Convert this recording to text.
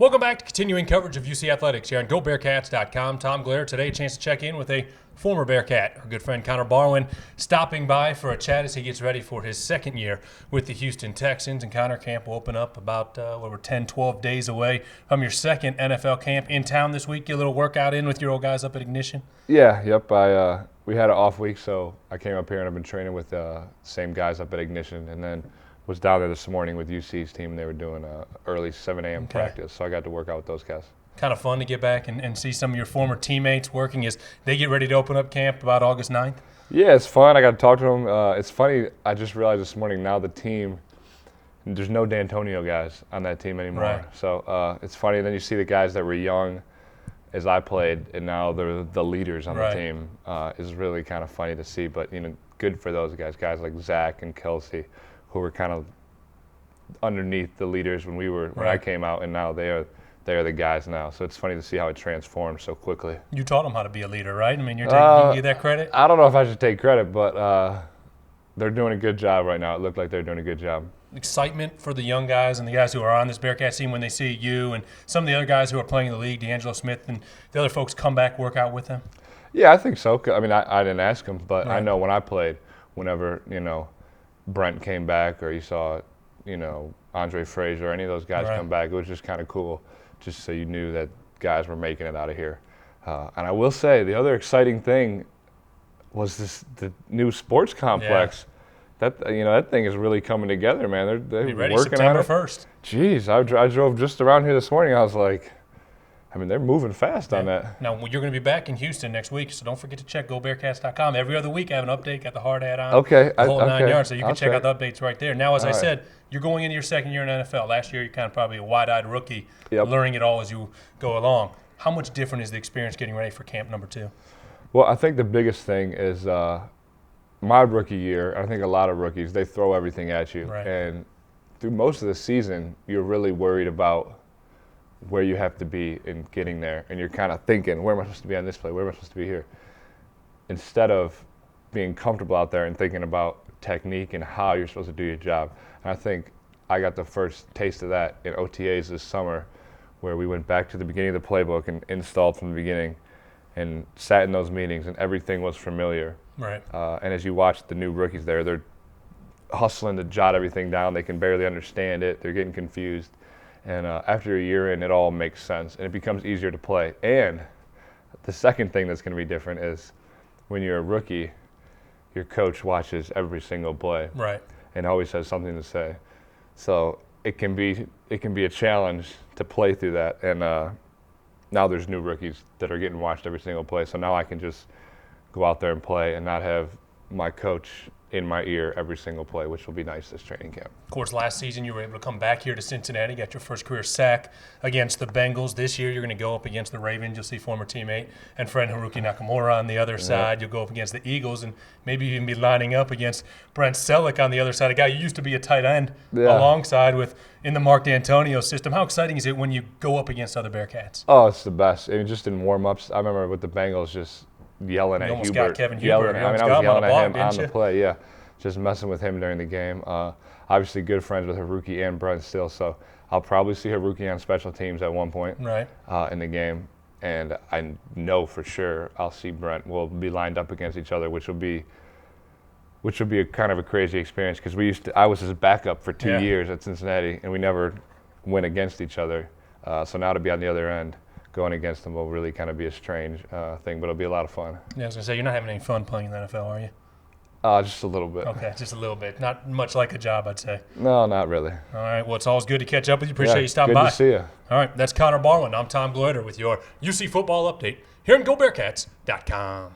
Welcome back to continuing coverage of UC Athletics here on GoBearcats.com. Tom Gelehrter today, a chance to check in with a former Bearcat, our good friend Connor Barwin, stopping by for a chat as he gets ready for his second year with the Houston Texans. And Connor, camp will open up about, we're 10, 12 days away from your second NFL camp in town this week. Get a little workout in with your old guys up at Ignition? Yeah, yep. We had an off week, so I came up here and I've been training with the same guys up at Ignition, and then was down there this morning with UC's team. They were doing an early 7 a.m. practice, so I got to work out with those guys. Kind of fun to get back and see some of your former teammates working as they get ready to open up camp about August 9th? Yeah, it's fun. I got to talk to them. It's funny, I just realized this morning now the team, there's no D'Antonio guys on that team anymore. Right. So it's funny. And then you see the guys that were young as I played, and now they're the leaders on the team. Is really kind of funny to see, but good for those guys like Zach and Kelsey, who were kind of underneath the leaders when I came out, and now they are the guys now. So it's funny to see how it transformed so quickly. You taught them how to be a leader, right? I mean, you give that credit? I don't know if I should take credit, but they're doing a good job right now. It looked like they're doing a good job. Excitement for the young guys and the guys who are on this Bearcats team when they see you and some of the other guys who are playing in the league, D'Angelo Smith and the other folks, come back, work out with them? Yeah, I think so. I mean, I didn't ask them, but I know when I played, whenever, Brent came back, or you saw, Andre Frazier, or any of those guys come back, it was just kind of cool, just so you knew that guys were making it out of here. And I will say, the other exciting thing was the new sports complex. Yeah. That thing is really coming together, man. They're ready working September on it. 1st. Jeez, I drove just around here this morning. I was like, they're moving fast on that. Now, you're going to be back in Houston next week, so don't forget to check GoBearcats.com. Every other week I have an update, got the hard hat on, the whole 9 yards, so you can check check. out the updates right there. Now, as I said, you're going into your second year in NFL. Last year, you're kind of probably a wide-eyed rookie, learning it all as you go along. How much different is the experience getting ready for camp number 2? Well, I think the biggest thing is my rookie year. I think a lot of rookies, they throw everything at you. Right. And through most of the season, you're really worried about where you have to be in getting there, and you're kind of thinking, where am I supposed to be on this play? Where am I supposed to be here? Instead of being comfortable out there and thinking about technique and how you're supposed to do your job. And I think I got the first taste of that in OTAs this summer, where we went back to the beginning of the playbook and installed from the beginning and sat in those meetings, and everything was familiar. Right. And as you watch the new rookies there, they're hustling to jot everything down. They can barely understand it. They're getting confused. And after a year in, it all makes sense, and it becomes easier to play. And the second thing that's going to be different is when you're a rookie, your coach watches every single play, and always has something to say. So it can be a challenge to play through that. And now there's new rookies that are getting watched every single play. So now I can just go out there and play and not have my coach in my ear every single play, which will be nice this training camp. Of course, last season you were able to come back here to Cincinnati, got your first career sack against the Bengals. This year you're going to go up against the Ravens. You'll see former teammate and friend Haruki Nakamura on the other side. You'll go up against the Eagles, and maybe even be lining up against Brent Selleck on the other side, a guy you used to be a tight end alongside with in the Mark D'Antonio system. How exciting is it when you go up against other Bearcats? Oh, it's the best. I mean, just in warm-ups, I remember with the Bengals just yelling at Hubert. You almost got Kevin Hubert. I was yelling at him on the play, just messing with him during the game. Obviously good friends with Haruki and Brent still, so I'll probably see Haruki on special teams at one point in the game. And I know for sure I'll see Brent. We'll be lined up against each other, which will be a kind of a crazy experience, because I was his backup for 2 years at Cincinnati, and we never went against each other. So now to be on the other end, going against them will really kind of be a strange thing, but it'll be a lot of fun. Yeah, I was going to say, you're not having any fun playing in the NFL, are you? Just a little bit. Okay, just a little bit. Not much like a job, I'd say. No, not really. All right, well, it's always good to catch up with you. Appreciate you stopping by. Good to see you. All right, that's Connor Barwin. I'm Tom Gelehrter with your UC football update here on GoBearcats.com.